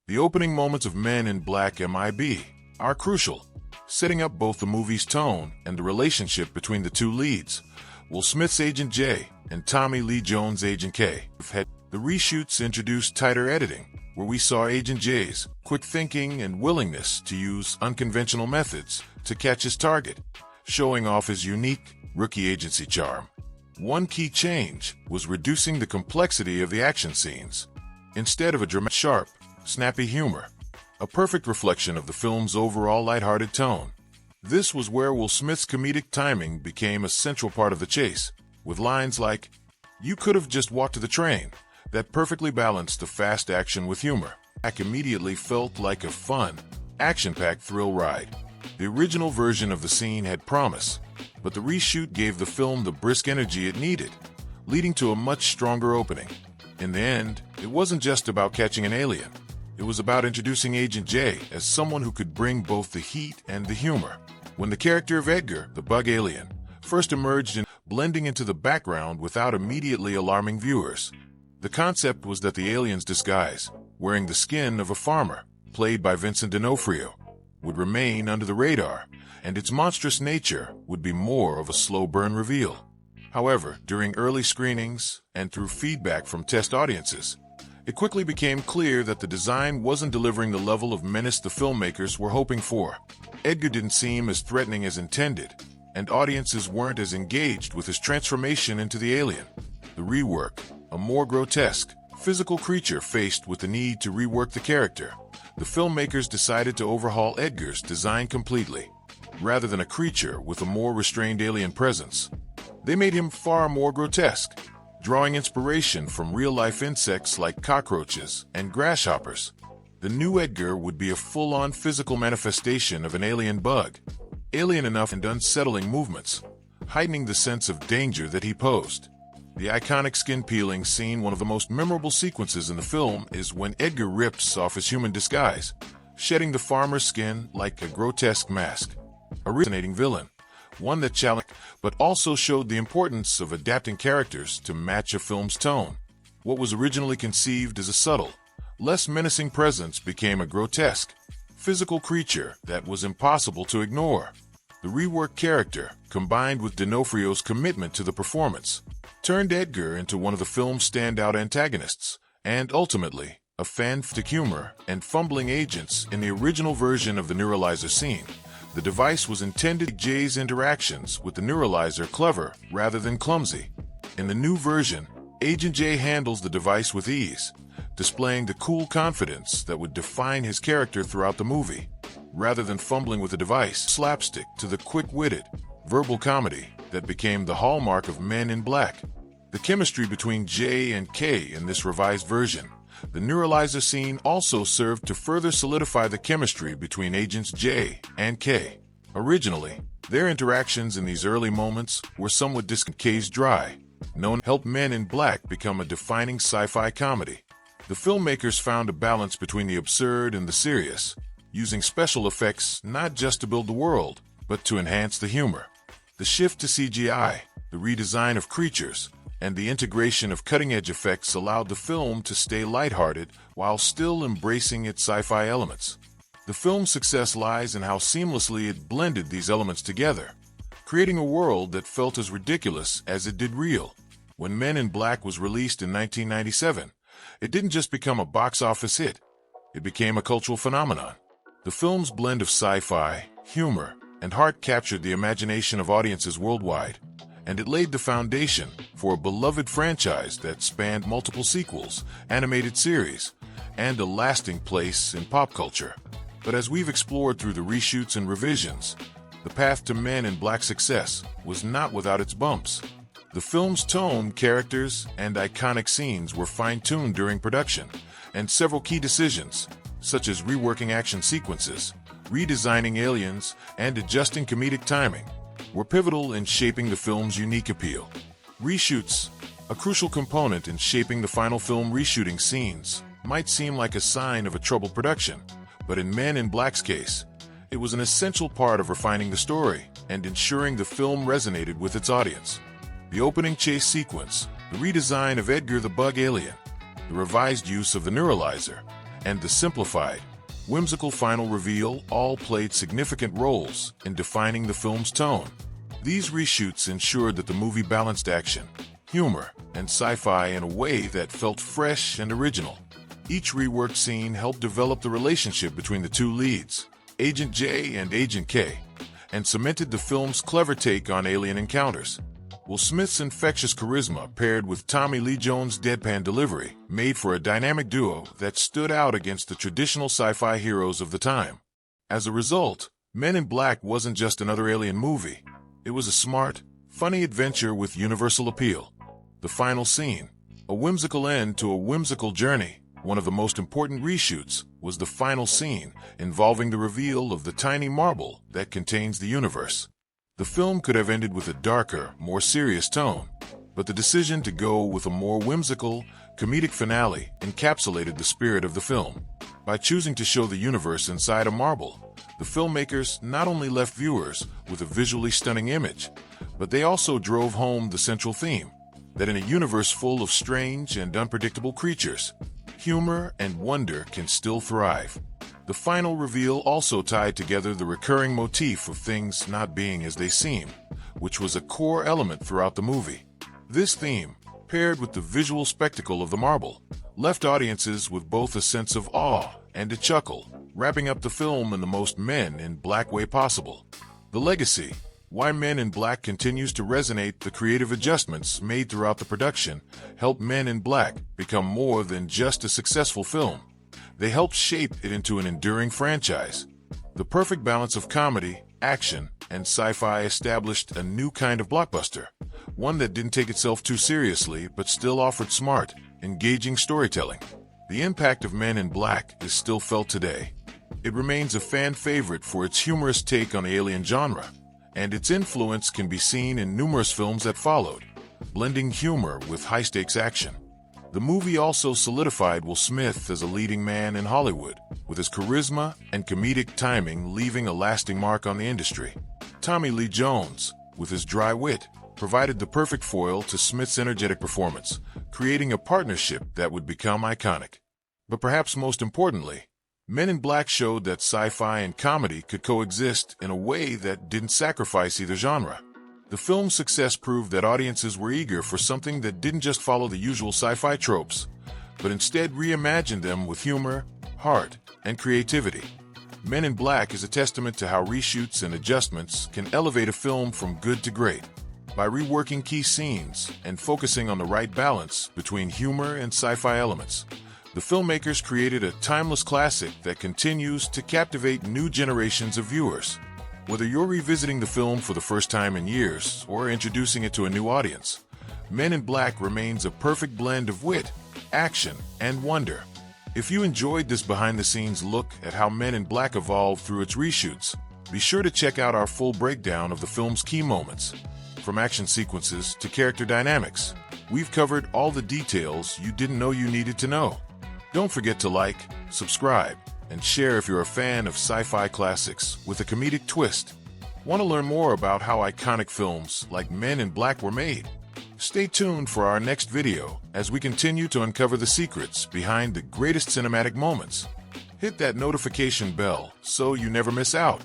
The opening moments of Men in Black MIB are crucial, setting up both the movie's tone and the relationship between the two leads, Will Smith's Agent J and Tommy Lee Jones' Agent K. The reshoots introduced tighter editing, where we saw Agent J's quick thinking and willingness to use unconventional methods to catch his target, showing off his unique rookie agency charm. One key change was reducing the complexity of the action scenes. Instead of a dramatic, sharp, snappy humor, a perfect reflection of the film's overall lighthearted tone. This was where Will Smith's comedic timing became a central part of the chase, with lines like, "You could have just walked to the train," that perfectly balanced the fast action with humor. It immediately felt like a fun, action-packed thrill ride. The original version of the scene had promise, but the reshoot gave the film the brisk energy it needed, leading to a much stronger opening. In the end, it wasn't just about catching an alien. It was about introducing Agent J as someone who could bring both the heat and the humor. When the character of Edgar, the Bug Alien, first emerged in blending into the background without immediately alarming viewers. The concept was that the alien's disguise, wearing the skin of a farmer, played by Vincent D'Onofrio, would remain under the radar, and its monstrous nature would be more of a slow burn reveal. However, during early screenings and through feedback from test audiences, it quickly became clear that the design wasn't delivering the level of menace the filmmakers were hoping for. Edgar didn't seem as threatening as intended, and audiences weren't as engaged with his transformation into the alien. The rework, a more grotesque, physical creature faced with the need to rework the character, the filmmakers decided to overhaul Edgar's design completely. Rather than a creature with a more restrained alien presence, they made him far more grotesque, drawing inspiration from real-life insects like cockroaches and grasshoppers. The new Edgar would be a full-on physical manifestation of an alien bug, alien enough and unsettling movements, heightening the sense of danger that he posed. The iconic skin-peeling scene, one of the most memorable sequences in the film, is when Edgar rips off his human disguise, shedding the farmer's skin like a grotesque mask. A fascinating villain, one that challenged but also showed the importance of adapting characters to match a film's tone. What was originally conceived as a subtle, less menacing presence became a grotesque, physical creature that was impossible to ignore. The reworked character, combined with D'Onofrio's commitment to the performance, turned Edgar into one of the film's standout antagonists, and ultimately, a fan-favorite humor and fumbling agents. In the original version of the Neuralyzer scene, the device was intended to make Jay's interactions with the Neuralyzer clever rather than clumsy. In the new version, Agent J handles the device with ease, displaying the cool confidence that would define his character throughout the movie. Rather than fumbling with the device, slapstick to the quick-witted, verbal comedy that became the hallmark of Men in Black. The chemistry between J and K in this revised version, the Neuralyzer scene, also served to further solidify the chemistry between Agents J and K. Originally, their interactions in these early moments were somewhat distant. K's dry, known helped Men in Black become a defining sci-fi comedy. The filmmakers found a balance between the absurd and the serious, using special effects not just to build the world, but to enhance the humor. The shift to CGI, the redesign of creatures, and the integration of cutting-edge effects allowed the film to stay lighthearted while still embracing its sci-fi elements. The film's success lies in how seamlessly it blended these elements together, creating a world that felt as ridiculous as it did real. When Men in Black was released in 1997, it didn't just become a box office hit, it became a cultural phenomenon. The film's blend of sci-fi, humor, and heart captured the imagination of audiences worldwide, and it laid the foundation for a beloved franchise that spanned multiple sequels, animated series, and a lasting place in pop culture. But as we've explored through the reshoots and revisions, the path to Men in Black's success was not without its bumps. The film's tone, characters, and iconic scenes were fine-tuned during production, and several key decisions, such as reworking action sequences, redesigning aliens, and adjusting comedic timing, were pivotal in shaping the film's unique appeal. Reshoots, a crucial component in shaping the final film. Reshooting scenes might seem like a sign of a troubled production, but in Men in Black's case, it was an essential part of refining the story and ensuring the film resonated with its audience. The opening chase sequence, the redesign of Edgar the Bug Alien, the revised use of the Neuralyzer, and the simplified, whimsical final reveal all played significant roles in defining the film's tone. These reshoots ensured that the movie balanced action, humor, and sci-fi in a way that felt fresh and original. Each reworked scene helped develop the relationship between the two leads, Agent J and Agent K, and cemented the film's clever take on alien encounters. Will Smith's infectious charisma paired with Tommy Lee Jones' deadpan delivery made for a dynamic duo that stood out against the traditional sci-fi heroes of the time. As a result, Men in Black wasn't just another alien movie. It was a smart, funny adventure with universal appeal. The final scene, a whimsical end to a whimsical journey. One of the most important reshoots was the final scene involving the reveal of the tiny marble that contains the universe. The film could have ended with a darker, more serious tone, but the decision to go with a more whimsical, comedic finale encapsulated the spirit of the film. By choosing to show the universe inside a marble, the filmmakers not only left viewers with a visually stunning image, but they also drove home the central theme, that in a universe full of strange and unpredictable creatures, humor and wonder can still thrive. The final reveal also tied together the recurring motif of things not being as they seem, which was a core element throughout the movie. This theme, paired with the visual spectacle of the marble, left audiences with both a sense of awe and a chuckle, wrapping up the film in the most Men in Black way possible. The legacy, why Men in Black continues to resonate. The creative adjustments made throughout the production helped Men in Black become more than just a successful film. They helped shape it into an enduring franchise. The perfect balance of comedy, action, and sci-fi established a new kind of blockbuster, one that didn't take itself too seriously but still offered smart, engaging storytelling. The impact of Men in Black is still felt today. It remains a fan favorite for its humorous take on the alien genre, and its influence can be seen in numerous films that followed, blending humor with high-stakes action. The movie also solidified Will Smith as a leading man in Hollywood, with his charisma and comedic timing leaving a lasting mark on the industry. Tommy Lee Jones, with his dry wit, provided the perfect foil to Smith's energetic performance, creating a partnership that would become iconic. But perhaps most importantly, Men in Black showed that sci-fi and comedy could coexist in a way that didn't sacrifice either genre. The film's success proved that audiences were eager for something that didn't just follow the usual sci-fi tropes, but instead reimagined them with humor, heart, and creativity. Men in Black is a testament to how reshoots and adjustments can elevate a film from good to great. By reworking key scenes and focusing on the right balance between humor and sci-fi elements, the filmmakers created a timeless classic that continues to captivate new generations of viewers. Whether you're revisiting the film for the first time in years or introducing it to a new audience, Men in Black remains a perfect blend of wit, action, and wonder. If you enjoyed this behind-the-scenes look at how Men in Black evolved through its reshoots, be sure to check out our full breakdown of the film's key moments. From action sequences to character dynamics, we've covered all the details you didn't know you needed to know. Don't forget to like, subscribe, and share if you're a fan of sci-fi classics with a comedic twist. Want to learn more about how iconic films like Men in Black were made? Stay tuned for our next video as we continue to uncover the secrets behind the greatest cinematic moments. Hit that notification bell so you never miss out.